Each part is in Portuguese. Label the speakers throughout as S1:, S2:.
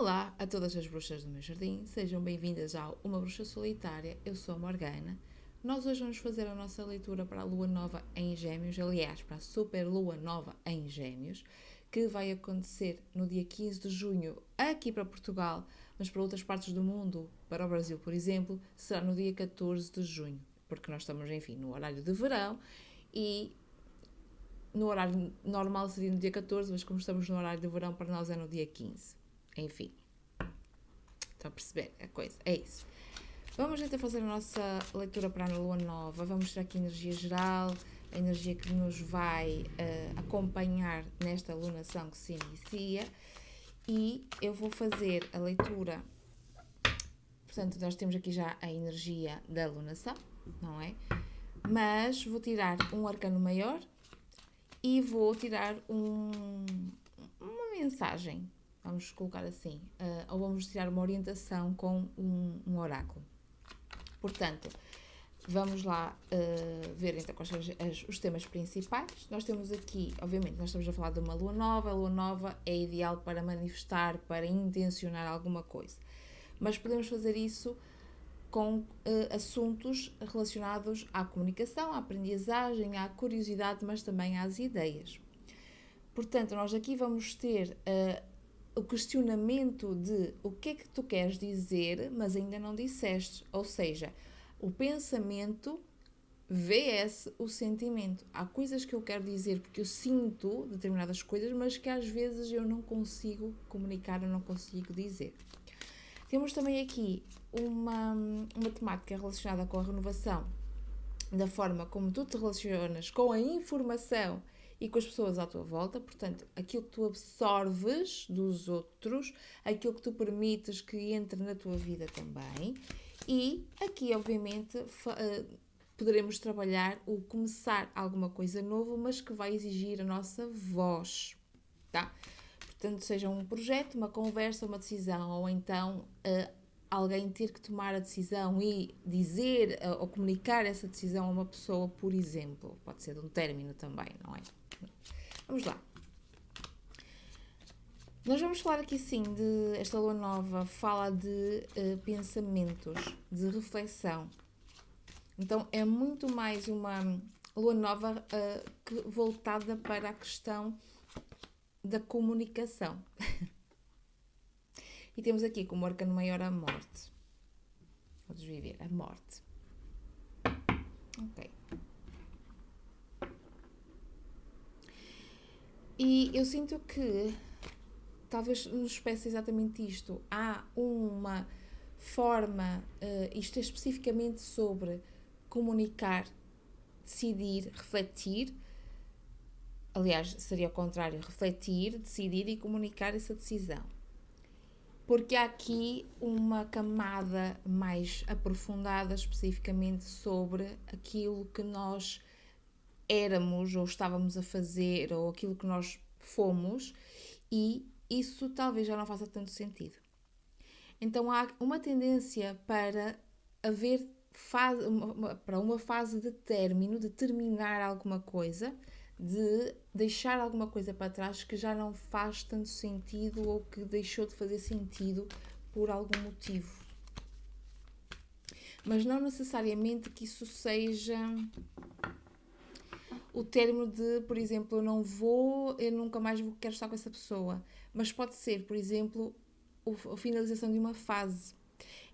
S1: Olá a todas as bruxas do meu jardim, sejam bem-vindas ao Uma Bruxa Solitária, eu sou a Morgana. Nós hoje vamos fazer a nossa leitura para a Lua Nova em Gêmeos, aliás, para a Super Lua Nova em Gêmeos, que vai acontecer no dia 15 de junho aqui para Portugal, mas para outras partes do mundo, para o Brasil, por exemplo, será no dia 14 de junho, porque nós estamos, enfim, no horário de verão e no horário normal seria no dia 14, mas como estamos no horário de verão, para nós é no dia 15. Enfim, estão a perceber a coisa, é isso. Vamos então fazer a nossa leitura para a Lua Nova, vamos ter aqui a energia geral, a energia que nos vai acompanhar nesta lunação que se inicia, e eu vou fazer a leitura. Portanto, nós temos aqui já a energia da lunação, não é? Mas vou tirar um arcano maior e vou tirar uma mensagem, vamos colocar assim, ou vamos tirar uma orientação com um oráculo. Portanto, vamos lá ver então quais são os temas principais. Nós temos aqui, obviamente, nós estamos a falar de uma lua nova. A lua nova é ideal para manifestar, para intencionar alguma coisa. Mas podemos fazer isso com assuntos relacionados à comunicação, à aprendizagem, à curiosidade, mas também às ideias. Portanto, nós aqui vamos ter o questionamento de o que é que tu queres dizer, mas ainda não disseste. Ou seja, o pensamento vs o sentimento. Há coisas que eu quero dizer porque eu sinto determinadas coisas, mas que às vezes eu não consigo comunicar, eu não consigo dizer. Temos também aqui uma temática relacionada com a renovação da forma como tu te relacionas com a informação e com as pessoas à tua volta. Portanto, aquilo que tu absorves dos outros, aquilo que tu permites que entre na tua vida também. E aqui, obviamente, poderemos trabalhar o começar alguma coisa nova, mas que vai exigir a nossa voz, tá? Portanto, seja um projeto, uma conversa, uma decisão, ou então alguém ter que tomar a decisão e dizer ou comunicar essa decisão a uma pessoa, por exemplo. Pode ser de um término também, não é? Vamos lá. Nós vamos falar aqui sim de esta lua nova, fala de pensamentos, de reflexão. Então é muito mais uma lua nova voltada para a questão da comunicação. E temos aqui como arcano maior a morte. Vamos viver a morte. Ok. E eu sinto que talvez nos peça exatamente isto. Há uma forma, isto é especificamente sobre comunicar, decidir, refletir. Aliás, seria o contrário, refletir, decidir e comunicar essa decisão. Porque há aqui uma camada mais aprofundada especificamente sobre aquilo que nós éramos ou estávamos a fazer ou aquilo que nós fomos, e isso talvez já não faça tanto sentido. Então há uma tendência para haver para uma fase de término, de terminar alguma coisa, de deixar alguma coisa para trás que já não faz tanto sentido ou que deixou de fazer sentido por algum motivo. Mas não necessariamente que isso seja o término de, por exemplo, eu nunca mais quero estar com essa pessoa. Mas pode ser, por exemplo, a finalização de uma fase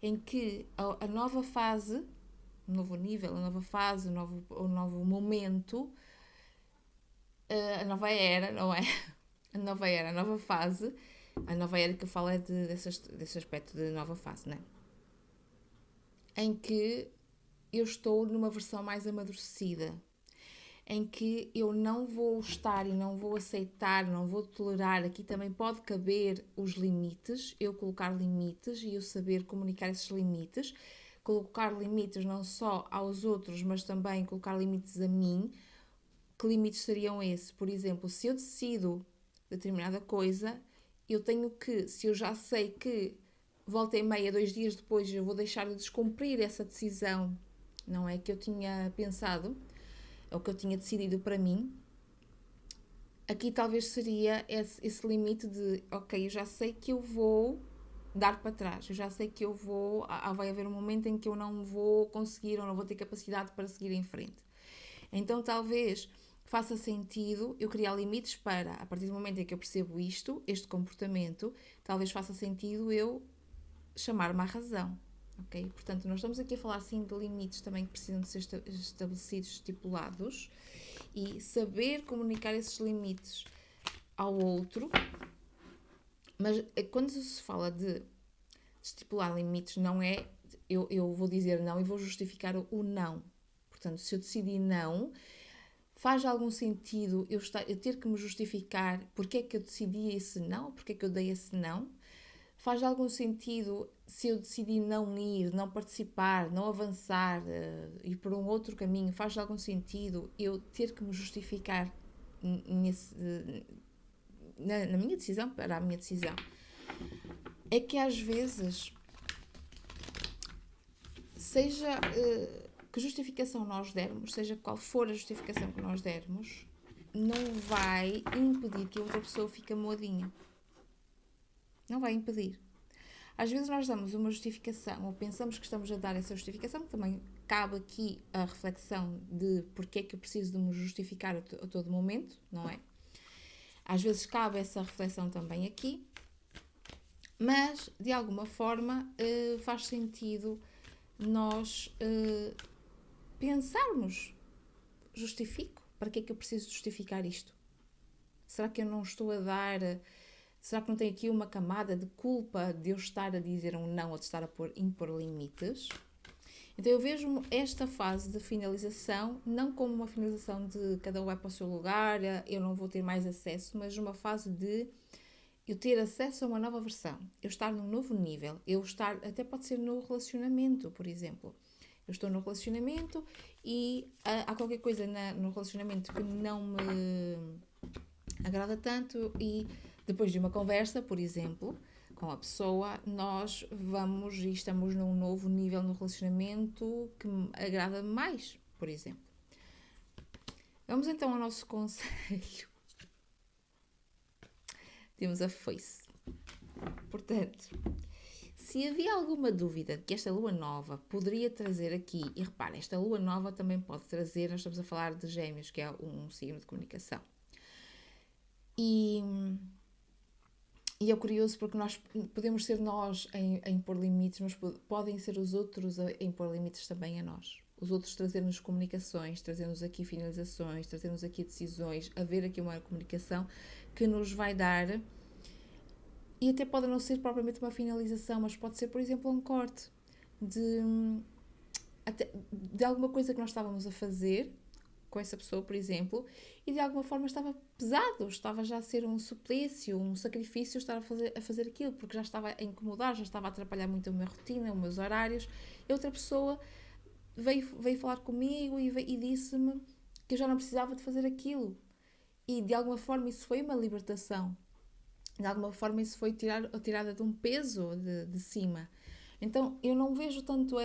S1: em que a nova fase, o novo nível, a nova fase, o novo momento, a nova era, não é? A nova era, a nova fase. A nova era que eu falo é desse aspecto de nova fase, não é? Em que eu estou numa versão mais amadurecida, em que eu não vou estar e não vou aceitar, não vou tolerar. Aqui também pode caber os limites, eu colocar limites e eu saber comunicar esses limites, colocar limites não só aos outros, mas também colocar limites a mim. Que limites seriam esses? Por exemplo, se eu decido determinada coisa, eu tenho que, se eu já sei que volta e meia, 2 dias depois, eu vou deixar de descumprir essa decisão, não é, que eu tinha pensado, ou que eu tinha decidido para mim, aqui talvez seria esse limite de, ok, eu já sei que eu vou dar para trás. Eu já sei que vai haver um momento em que eu não vou conseguir ou não vou ter capacidade para seguir em frente. Então talvez faça sentido eu criar limites para, a partir do momento em que eu percebo este comportamento, talvez faça sentido eu chamar-me à razão. Ok? Portanto, nós estamos aqui a falar sim de limites também que precisam de ser estabelecidos, estipulados, e saber comunicar esses limites ao outro. Mas quando se fala de estipular limites, não é eu vou dizer não e vou justificar o não. Portanto, se eu decidir não, faz algum sentido eu ter que me justificar porque é que eu decidi esse não, porque é que eu dei esse não? Faz algum sentido se eu decidir não ir, não participar, não avançar, ir por um outro caminho? Faz algum sentido eu ter que me justificar na minha decisão, para a minha decisão? É que às vezes, seja que justificação nós dermos, seja qual for a justificação que nós dermos, não vai impedir que a outra pessoa fique moadinha. Não vai impedir. Às vezes nós damos uma justificação, ou pensamos que estamos a dar essa justificação, também cabe aqui a reflexão de porque é que eu preciso de me justificar a todo momento, não é? Às vezes cabe essa reflexão também aqui, mas de alguma forma faz sentido nós pensarmos, justifico? Para que é que eu preciso justificar isto? Será que eu não estou a dar... Será que não tem aqui uma camada de culpa de eu estar a dizer um não ou de estar a impor limites? Então eu vejo esta fase de finalização não como uma finalização de cada um vai para o seu lugar, eu não vou ter mais acesso, mas uma fase de eu ter acesso a uma nova versão, eu estar num novo nível, eu estar, até pode ser no relacionamento, por exemplo. Eu estou no relacionamento e há qualquer coisa no relacionamento que não me agrada tanto e depois de uma conversa, por exemplo, com a pessoa, nós vamos e estamos num novo nível no relacionamento que me agrada mais, por exemplo. Vamos então ao nosso conselho. Temos a foice. Portanto, se havia alguma dúvida de que esta lua nova poderia trazer aqui, e repare, esta lua nova também pode trazer, nós estamos a falar de Gêmeos, que é um signo de comunicação. E é curioso porque nós podemos ser nós a impor limites, mas podem ser os outros a impor limites também a nós. Os outros trazer-nos comunicações, trazer-nos aqui finalizações, trazer-nos aqui decisões, haver aqui uma comunicação que nos vai dar, e até pode não ser propriamente uma finalização, mas pode ser, por exemplo, um corte de alguma coisa que nós estávamos a fazer com essa pessoa, por exemplo, e de alguma forma estava pesado, estava já a ser um suplício, um sacrifício estar a fazer aquilo, porque já estava a incomodar, já estava a atrapalhar muito a minha rotina, os meus horários, e outra pessoa veio falar comigo e disse-me que eu já não precisava de fazer aquilo. E de alguma forma isso foi uma libertação. De alguma forma isso foi tirada de um peso de cima. Então eu não vejo tanto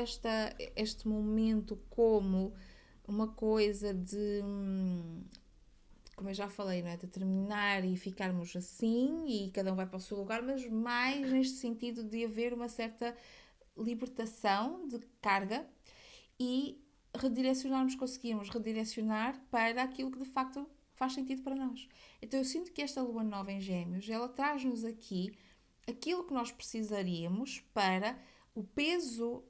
S1: este momento como uma coisa de, como eu já falei, não é? De terminar e ficarmos assim e cada um vai para o seu lugar, mas mais neste sentido de haver uma certa libertação de carga e conseguirmos redirecionar para aquilo que de facto faz sentido para nós. Então eu sinto que esta lua nova em Gêmeos, ela traz-nos aqui aquilo que nós precisaríamos para o peso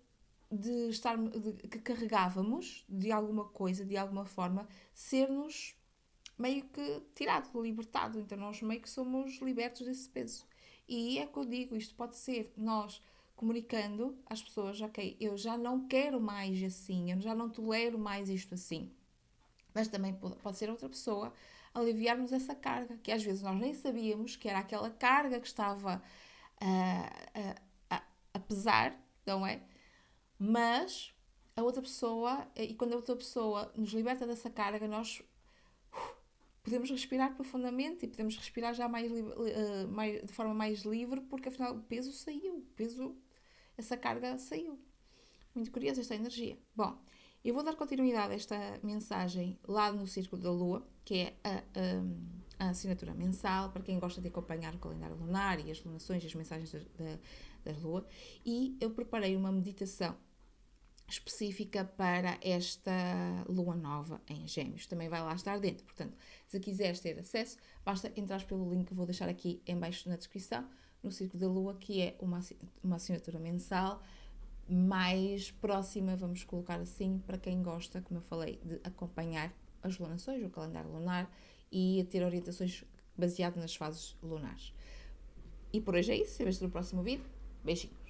S1: que carregávamos de alguma coisa, de alguma forma, ser-nos meio que tirado, libertado. Então nós meio que somos libertos desse peso. E é que eu digo, isto pode ser nós comunicando às pessoas, ok, eu já não quero mais assim, eu já não tolero mais isto assim. Mas também pode ser outra pessoa aliviar-nos essa carga, que às vezes nós nem sabíamos que era aquela carga que estava a pesar, não é? Mas a outra pessoa, e quando a outra pessoa nos liberta dessa carga, nós podemos respirar profundamente e podemos respirar já de forma mais livre, porque afinal o peso saiu, essa carga saiu. Muito curiosa esta energia. Bom, eu vou dar continuidade a esta mensagem lá no Círculo da Lua, que é a assinatura mensal, para quem gosta de acompanhar o calendário lunar e as lunações e as mensagens da Lua. E eu preparei uma meditação específica para esta lua nova em Gêmeos. Também vai lá estar dentro. Portanto, se quiseres ter acesso, basta entrar pelo link que vou deixar aqui em baixo na descrição, no Círculo da Lua, que é uma assinatura mensal mais próxima, vamos colocar assim, para quem gosta, como eu falei, de acompanhar as lunações, o calendário lunar e a ter orientações baseadas nas fases lunares. E por hoje é isso. Se vês no próximo vídeo. Beijinho.